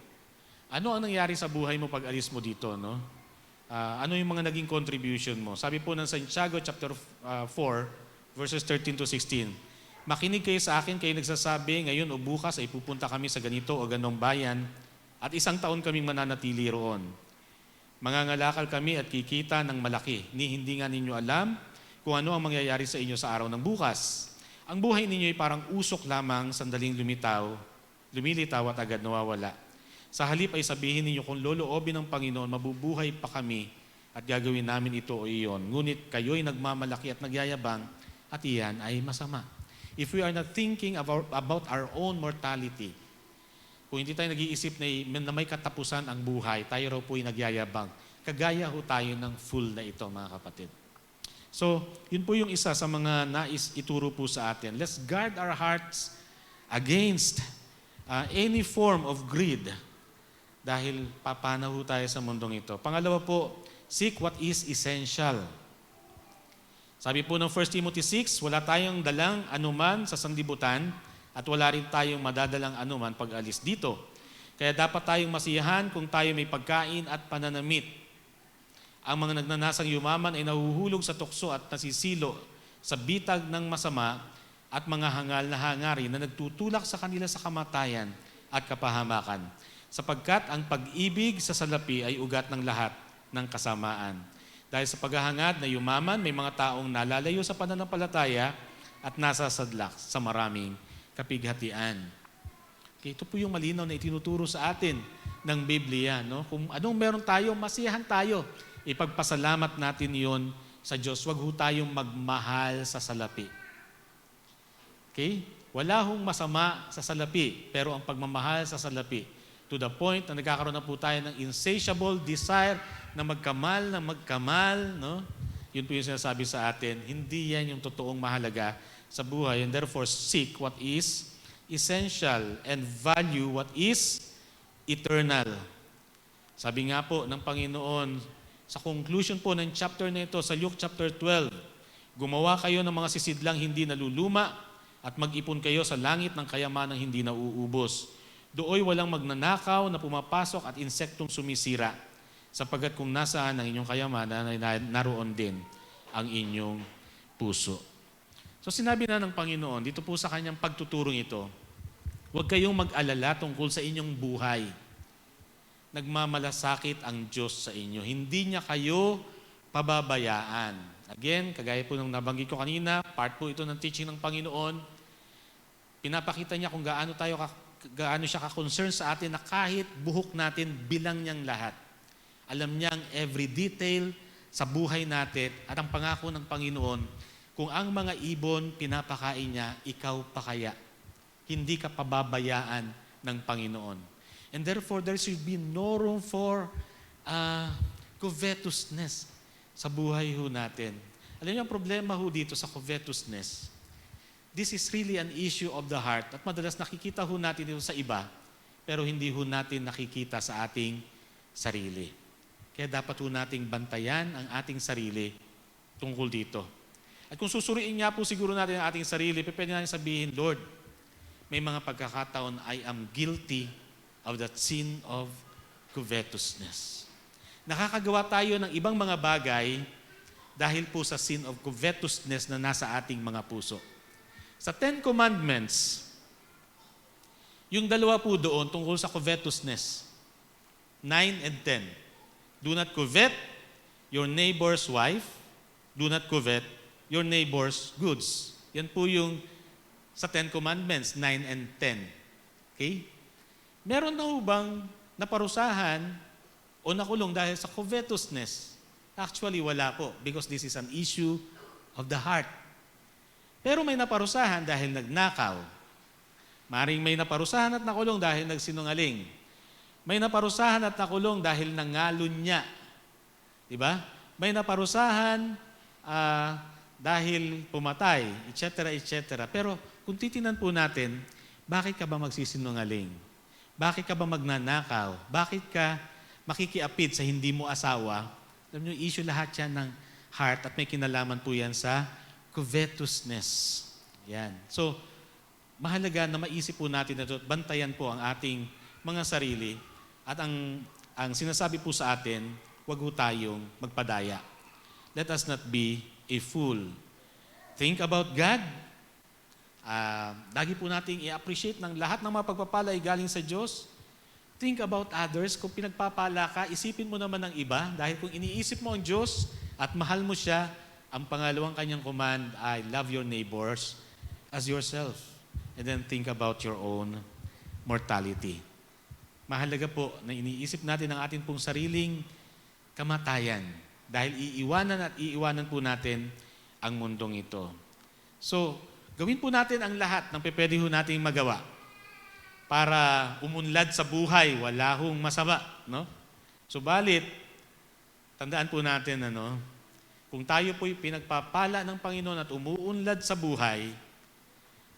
Ano ang nangyari sa buhay mo pag alis mo dito, no? Ano yung mga naging contribution mo? Sabi po ng Santiago chapter 4, verses 13 to 16, makinig kayo sa akin, kayo nagsasabi, ngayon o bukas ay pupunta kami sa ganito o ganong bayan at 1 taon kaming mananatili roon. Mangangalakal kami at kikita ng malaki, hindi nga ninyo alam kung ano ang mangyayari sa inyo sa araw ng bukas. Ang buhay ninyo ay parang usok lamang, sandaling lumilitaw at agad nawawala. Sa halip ay sabihin ninyo, kung loloobin ng Panginoon, mabubuhay pa kami at gagawin namin ito o iyon. Ngunit kayo'y nagmamalaki at nagyayabang at iyan ay masama. If we are not thinking about our own mortality, kung hindi tayo nag-iisip na may katapusan ang buhay, tayo raw po'y nagyayabang. Kagaya ho tayo ng fool na ito, mga kapatid. So, yun po yung isa sa mga nais ituro po sa atin. Let's guard our hearts against any form of greed dahil papanaw tayo sa mundong ito. Pangalawa po, seek what is essential. Sabi po ng 1 Timothy 6, wala tayong dalang anuman sa sanglibutan at wala rin tayong madadalang anuman pag alis dito. Kaya dapat tayong masiyahan kung tayo may pagkain at pananamit. Ang mga nagnanasang yumaman ay nahuhulog sa tukso at nasisilo sa bitag ng masama at mga hangal na hangarin na nagtutulak sa kanila sa kamatayan at kapahamakan. Sapagkat ang pag-ibig sa salapi ay ugat ng lahat ng kasamaan. Dahil sa paghahangad na yumaman, may mga taong nalalayo sa pananampalataya at nasasadlak sa maraming kapighatian. Okay, ito po yung malinaw na itinuturo sa atin ng Biblia. No? Kung anong meron tayo, masiyahan tayo. Ipagpasalamat natin yon sa Diyos. Huwag ho tayong magmahal sa salapi. Okay? Wala hong masama sa salapi, pero ang pagmamahal sa salapi, to the point na nagkakaroon na po tayo ng insatiable desire na magkamal, no? Yun po yung sinasabi sa atin, hindi yan yung totoong mahalaga sa buhay. And therefore, seek what is essential and value what is eternal. Sabi nga po ng Panginoon, sa conclusion po ng chapter na ito, sa Luke chapter 12, gumawa kayo ng mga sisidlang hindi naluluma at mag-ipon kayo sa langit ng kayamanang hindi nauubos. Dooy walang magnanakaw na pumapasok at insektong sumisira, sapagkat kung nasaan ang inyong kayamanan, ay naroon din ang inyong puso. So sinabi na ng Panginoon, dito po sa kanyang pagtuturong ito, huwag kayong mag-alala tungkol sa inyong buhay. Nagmamalasakit ang Diyos sa inyo. Hindi niya kayo pababayaan. Again, kagaya po ng nabanggit ko kanina, part po ito ng teaching ng Panginoon, pinapakita niya kung gaano siya ka-concern sa atin na kahit buhok natin, bilang niyang lahat. Alam niya ang every detail sa buhay natin at ang pangako ng Panginoon, kung ang mga ibon pinapakain niya, ikaw pa kaya? Hindi ka pababayaan ng Panginoon. And therefore, there should be no room for covetousness sa buhay ho natin. Alam niyo ang problema ho dito sa covetousness, this is really an issue of the heart at madalas nakikita ho natin dito sa iba, pero hindi ho natin nakikita sa ating sarili. Kaya dapat ho nating bantayan ang ating sarili tungkol dito. At kung susuriin nga po siguro natin ang ating sarili, pwede natin sabihin, Lord, may mga pagkakataon I am guilty of that sin of covetousness. Nakakagawa tayo ng ibang mga bagay dahil po sa sin of covetousness na nasa ating mga puso. Sa 10 Commandments, yung dalawa po doon tungkol sa covetousness, 9 and 10. Do not covet your neighbor's wife. Do not covet your neighbor's goods. Yan po yung sa 10 Commandments, 9 and 10. Okay? Meron na bang naparusahan o nakulong dahil sa covetousness? Actually, wala po because this is an issue of the heart. Pero may naparusahan dahil nagnakaw. Maring may naparusahan at nakulong dahil nagsinungaling. May naparusahan at nakulong dahil nangalunya. Diba? May naparusahan dahil pumatay, etc., etc. Pero kung titinan po natin, bakit ka ba magsisinungaling? Bakit ka ba magnanakaw? Bakit ka makikiapid sa hindi mo asawa? Alam niyo, issue lahat yan ng heart at may kinalaman po yan sa covetousness. Yan. So, mahalaga na maisip po natin na ito, bantayan po ang ating mga sarili at ang sinasabi po sa atin, huwag po tayong magpadaya. Let us not be a fool. Think about God. Lagi po nating i-appreciate ng lahat ng mga pagpapala ay galing sa Diyos. Think about others. Kung pinagpapala ka, isipin mo naman ng iba dahil kung iniisip mo ang Diyos at mahal mo siya, ang pangalawang kanyang command ay love your neighbors as yourself. And then think about your own mortality. Mahalaga po na iniisip natin ang ating pong sariling kamatayan dahil iiwanan po natin ang mundong ito. So, gawin po natin ang lahat ng pwede ho nating magawa para umunlad sa buhay, wala hong masama, no? Subalit, tandaan po natin, kung tayo po'y pinagpapala ng Panginoon at umuunlad sa buhay,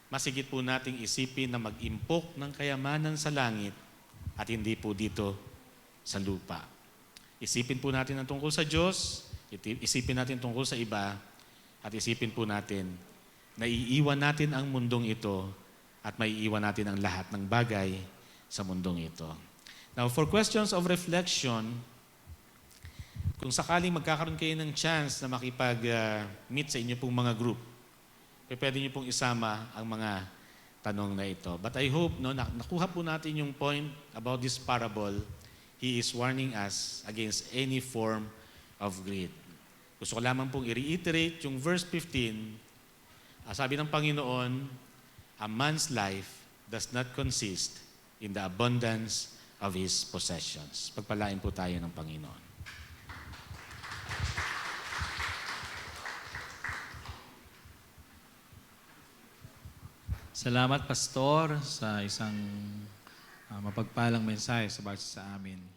masigit po nating isipin na mag-impok ng kayamanan sa langit at hindi po dito sa lupa. Isipin po natin ang tungkol sa Diyos, isipin natin tungkol sa iba, at isipin po natin na iiwan natin ang mundong ito at maiiwan natin ang lahat ng bagay sa mundong ito. Now, for questions of reflection, kung sakaling magkakaroon kayo ng chance na makipag-meet sa inyo pong mga group, pwede niyo pong isama ang mga tanong na ito. But I hope nakuha po natin yung point about this parable. He is warning us against any form of greed. Gusto ko lamang pong i-reiterate yung verse 15. Sabi ng Panginoon, a man's life does not consist in the abundance of his possessions. Pagpalain po tayo ng Panginoon. Salamat, Pastor, sa isang mapagpalang mensahe sa bawat isa sa amin.